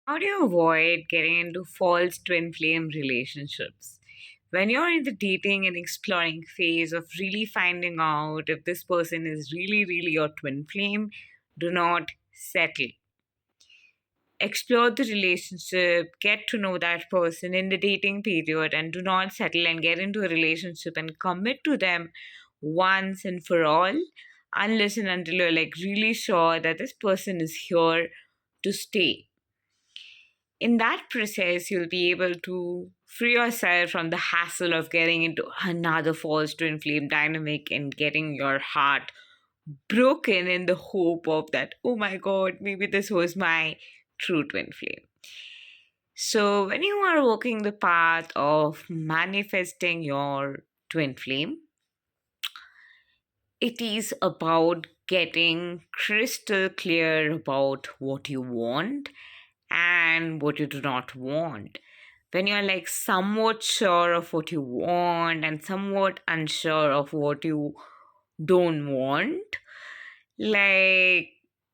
How do you avoid getting into false twin flame relationships? When you're in the dating and exploring phase of really finding out if this person is really your twin flame, do not settle. Explore the relationship, get to know that person in the dating period, and do not settle and get into a relationship and commit to them once and for all, unless and until you're like really sure that this person is here to stay. In that process, you'll be able to free yourself from the hassle of getting into another false twin flame dynamic and getting your heart broken in the hope of that, oh my god, maybe this was my true twin flame. So, when you are walking the path of manifesting your twin flame, it is about getting crystal clear about what you want and what you do not want. When you're like somewhat sure of what you want and somewhat unsure of what you don't want, like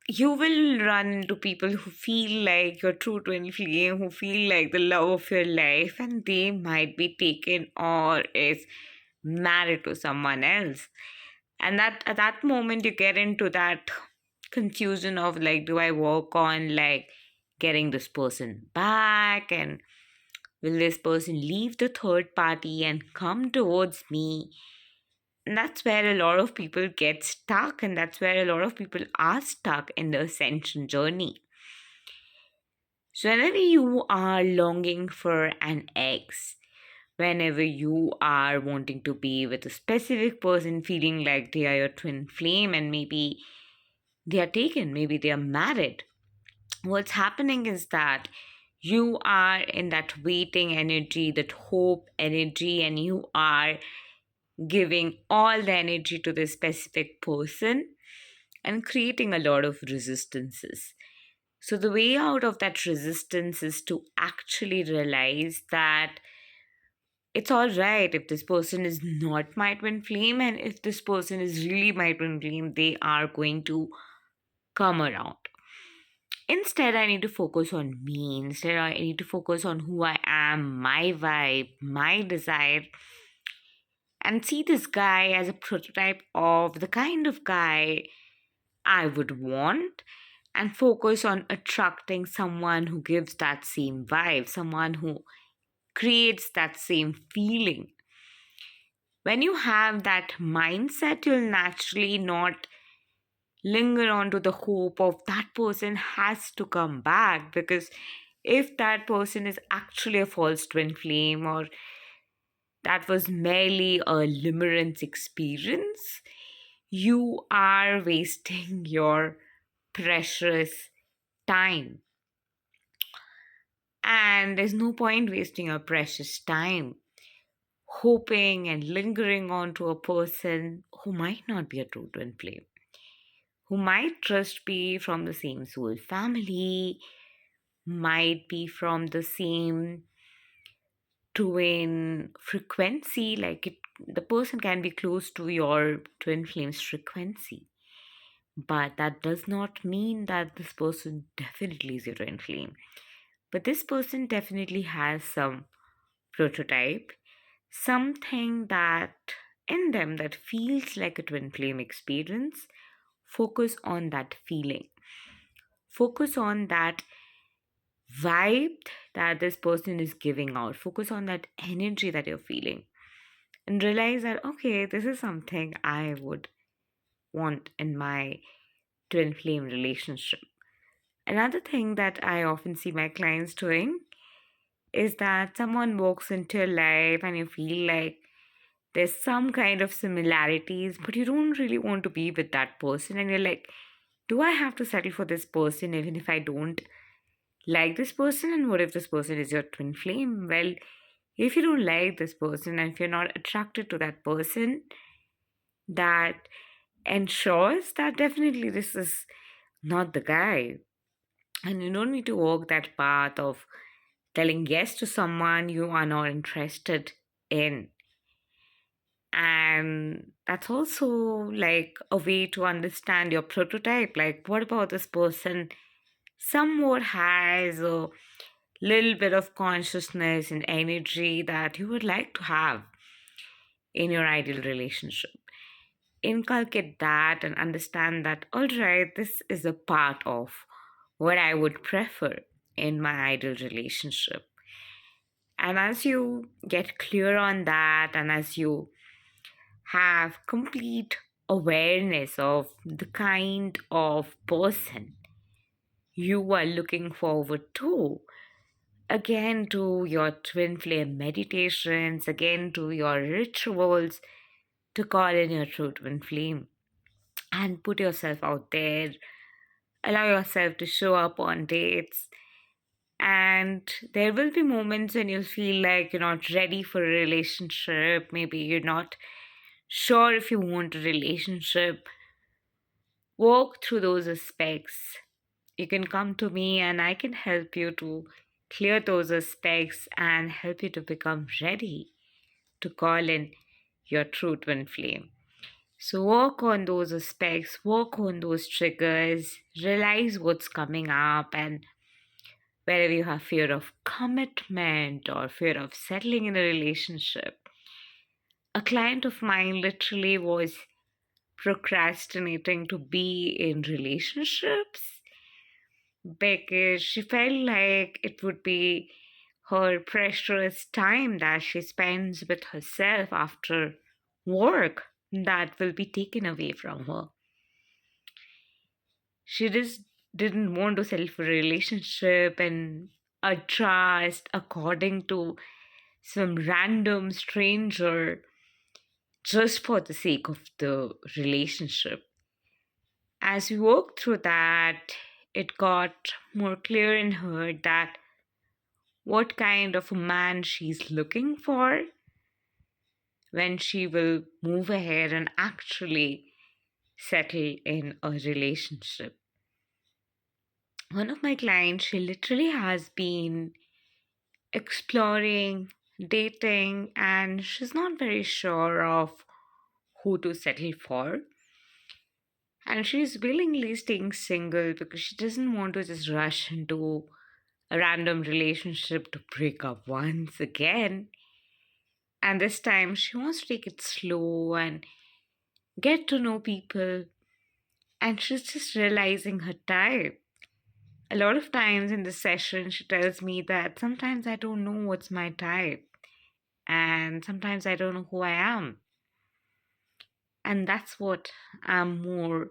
you will run into people who feel like your true twin flame, who feel like the love of your life, and they might be taken or is married to someone else. And that at that moment you get into that confusion of like, do I work on like getting this person back, and will this person leave the third party and come towards me? And that's where a lot of people get stuck, and that's where a lot of people are stuck in the ascension journey. So, whenever you are longing for an ex, whenever you are wanting to be with a specific person, feeling like they are your twin flame, and maybe they are taken, maybe they are married, what's happening is that you are in that waiting energy, that hope energy, and you are giving all the energy to this specific person and creating a lot of resistances. So, the way out of that resistance is to actually realize that it's all right if this person is not my twin flame, and if this person is really my twin flame, they are going to come around. Instead, I need to focus on me. Instead, I need to focus on who I am, my vibe, my desire, and see this guy as a prototype of the kind of guy I would want, and focus on attracting someone who gives that same vibe, someone who creates that same feeling. When you have that mindset, you'll naturally not linger on to the hope of that person has to come back, because if that person is actually a false twin flame, or that was merely a limerence experience, you are wasting your precious time. And there's no point wasting your precious time hoping and lingering on to a person who might not be a true twin flame, who might just be from the same soul family, might be from the same twin frequency, like the person can be close to your twin flame's frequency, but that does not mean that this person definitely is your twin flame. But this person definitely has some prototype, something that in them that feels like a twin flame experience. Focus on that feeling, focus on that vibe that this person is giving out, focus on that energy that you're feeling, and realize that okay, this is something I would want in my twin flame relationship. Another thing that I often see my clients doing is that someone walks into your life and you feel like there's some kind of similarities, but you don't really want to be with that person, and you're like, do I have to settle for this person even if I don't like this person? And what if this person is your twin flame? Well, if you don't like this person and if you're not attracted to that person, that ensures that definitely this is not the guy. And you don't need to walk that path of telling yes to someone you are not interested in. And that's also like a way to understand your prototype. Like, what about this person Some more has a little bit of consciousness and energy that you would like to have in your ideal relationship. Inculcate that and understand that, all right, this is a part of what I would prefer in my ideal relationship. And as you get clear on that, and as you have complete awareness of the kind of person you are looking forward to, again to your twin flame meditations, again to your rituals to call in your true twin flame and put yourself out there, allow yourself to show up on dates. And there will be moments when you'll feel like you're not ready for a relationship. Maybe you're not sure if you want a relationship. Walk through those aspects. You can come to me and I can help you to clear those aspects and help you to become ready to call in your true twin flame. So, work on those aspects, work on those triggers, realize what's coming up, and wherever you have fear of commitment or fear of settling in a relationship. A client of mine literally was procrastinating to be in relationships because she felt like it would be her precious time that she spends with herself after work that will be taken away from her. She just didn't want to settle for a relationship and adjust according to some random stranger just for the sake of the relationship. As we worked through that, it got more clear in her that what kind of a man she's looking for when she will move ahead and actually settle in a relationship. One of my clients, she literally has been exploring, dating, and she's not very sure of who to settle for. And she's willingly staying single because she doesn't want to just rush into a random relationship to break up once again. And this time she wants to take it slow and get to know people. And she's just realizing her type. A lot of times in the session, she tells me that sometimes I don't know what's my type, and sometimes I don't know who I am. And that's what I'm more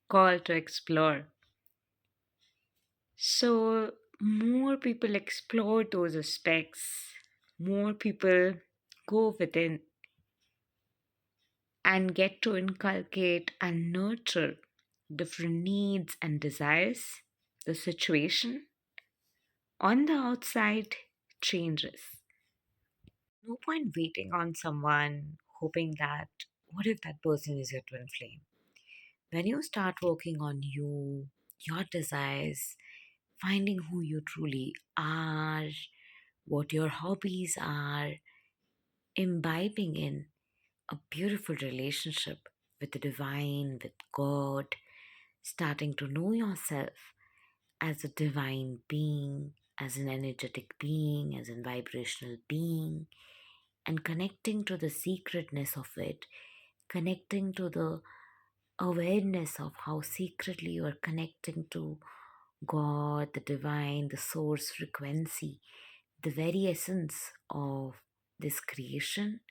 called to explore. So, more people explore those aspects, more people go within and get to inculcate and nurture different needs and desires. The situation on the outside changes. No point waiting on someone hoping that what if that person is your twin flame? When you start working on you, your desires, finding who you truly are, what your hobbies are, imbibing in a beautiful relationship with the divine, with God, starting to know yourself as a divine being, as an energetic being, as a vibrational being, and connecting to the secretness of it, connecting to the awareness of how secretly you are connecting to God, the divine, the source frequency, the very essence of this creation.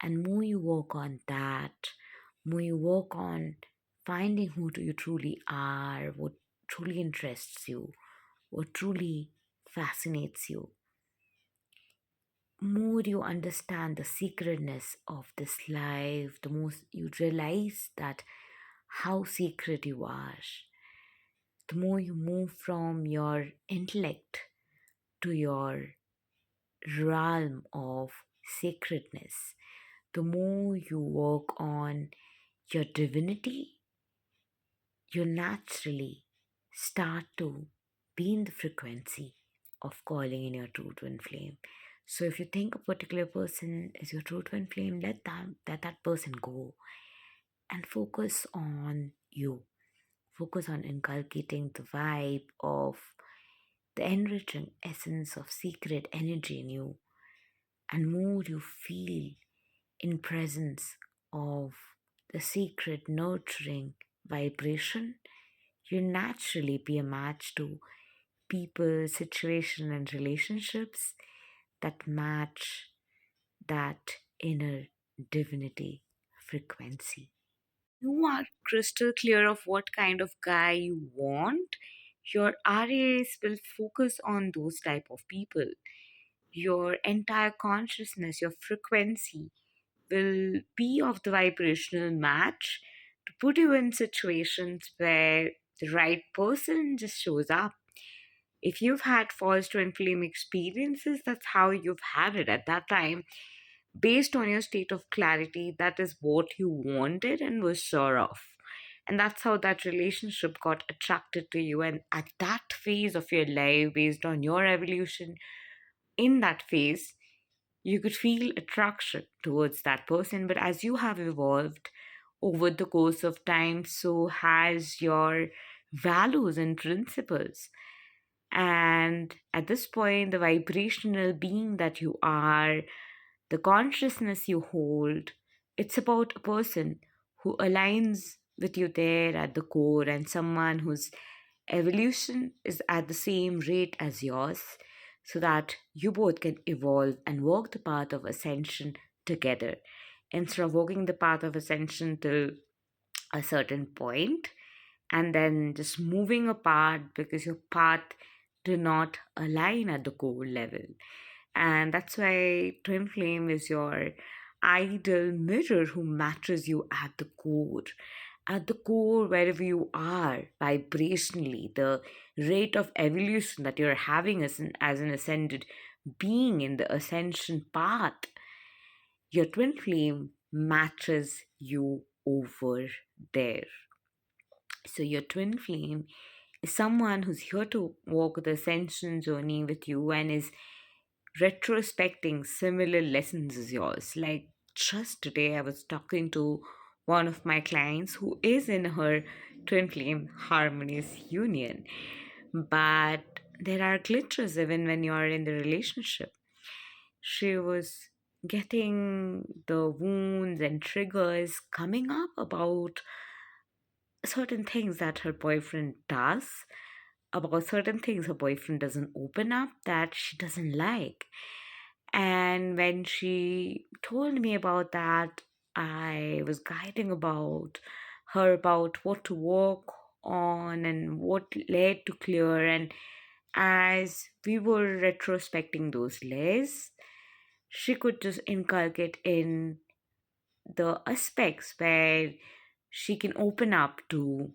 And more you work on that, more you work on finding who you truly are, what truly interests you, what truly fascinates you, more you understand the secretness of this life, the more you realize that how secret you are, the more you move from your intellect to your realm of sacredness, the more you work on your divinity, you naturally start to be in the frequency of calling in your true twin flame. So if you think a particular person is your true twin flame, let that person go and focus on you. focus on inculcating the vibe of the enriching essence of secret energy in you, and more you feel in presence of the secret nurturing vibration, you naturally be a match to people, situation, and relationships that match that inner divinity frequency. You are crystal clear of what kind of guy you want. Your RAs will focus on those type of people. Your entire consciousness, your frequency will be of the vibrational match to put you in situations where the right person just shows up. If you've had false twin flame experiences, that's how you've had it at that time. Based on your state of clarity, that is what you wanted and was sure of. And that's how that relationship got attracted to you. And at that phase of your life, based on your evolution, in that phase, you could feel attraction towards that person. But as you have evolved over the course of time, so has your values and principles. And at this point, the vibrational being that you are, the consciousness you hold, it's about a person who aligns with you there at the core, and someone whose evolution is at the same rate as yours, so that you both can evolve and walk the path of ascension together. Instead of walking the path of ascension till a certain point and then just moving apart because your path do not align at the core level. And that's why twin flame is your ideal mirror who matches you at the core. At the core, wherever you are vibrationally, the rate of evolution that you're having as an ascended being in the ascension path, your twin flame matches you over there. So, your twin flame is someone who's here to walk the ascension journey with you and is retrospecting similar lessons as yours. Like just today, I was talking to one of my clients who is in her twin flame harmonious union, but there are glitches even when you are in the relationship. She was getting the wounds and triggers coming up about certain things that her boyfriend does, about certain things her boyfriend doesn't open up that she doesn't like. And when she told me about that, I was guiding about her about what to work on and what led to clear. And as we were retrospecting those layers, she could just inculcate in the aspects where she can open up to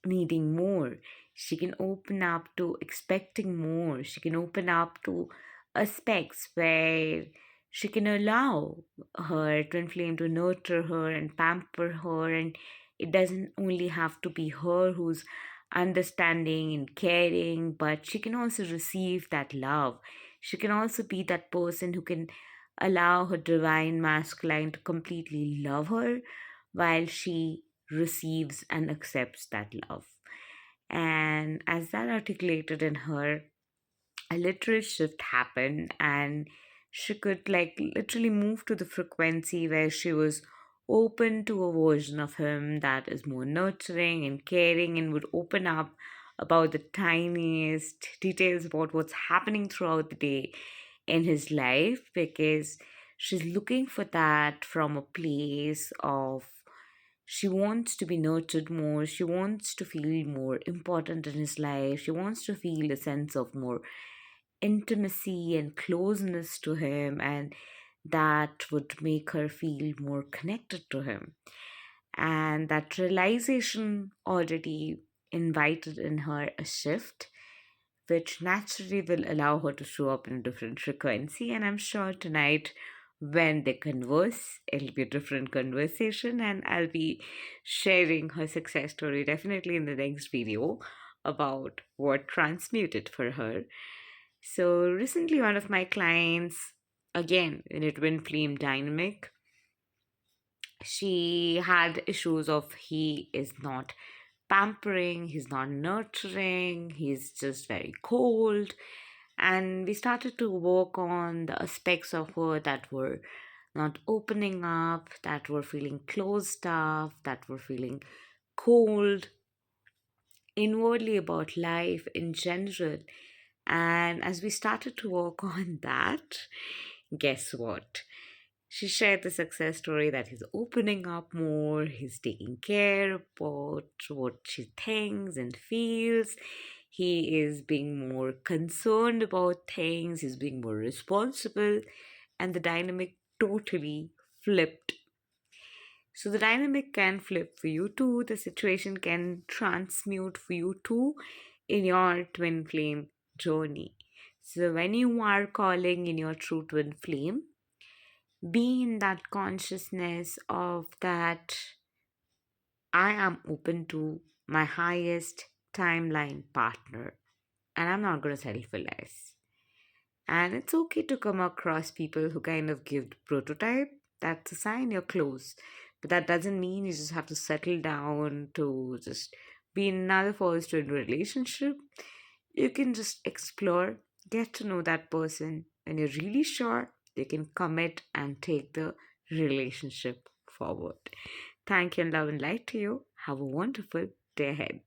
needing more. She can open up to expecting more. She can open up to aspects where she can allow her twin flame to nurture her and pamper her. And it doesn't only have to be her who's understanding and caring, but she can also receive that love. She can also be that person who can allow her divine masculine to completely love her while she receives and accepts that love. And as that articulated in her, a literal shift happened, and she could like literally move to the frequency where she was open to a version of him that is more nurturing and caring and would open up about the tiniest details about what's happening throughout the day in his life, because she's looking for that from a place of she wants to be nurtured more. She wants to feel more important in his life. She wants to feel a sense of more intimacy and closeness to him, and that would make her feel more connected to him. And that realization already invited in her a shift, which naturally will allow her to show up in a different frequency. And I'm sure tonight, when they converse, it'll be a different conversation, and I'll be sharing her success story definitely in the next video about what transmuted for her. So, recently, one of my clients, again, in a twin flame dynamic, she had issues of he is not pampering, he's not nurturing, he's just very cold. And we started to work on the aspects of her that were not opening up, that were feeling closed off, that were feeling cold inwardly about life in general. And as we started to work on that, guess what? She shared the success story that he's opening up more, he's taking care about what she thinks and feels. He is being more concerned about things, he's being more responsible, and the dynamic totally flipped. So the dynamic can flip for you too, the situation can transmute for you too in your twin flame journey. So when you are calling in your true twin flame, be in that consciousness of that I am open to my highest timeline partner and I'm not going to settle for less. And it's okay to come across people who kind of give the prototype. That's a sign you're close. But that doesn't mean you just have to settle down to just be in another first in relationship. You can just explore, get to know that person. When you're really sure, you can commit and take the relationship forward. Thank you and love and light to you. Have a wonderful day ahead.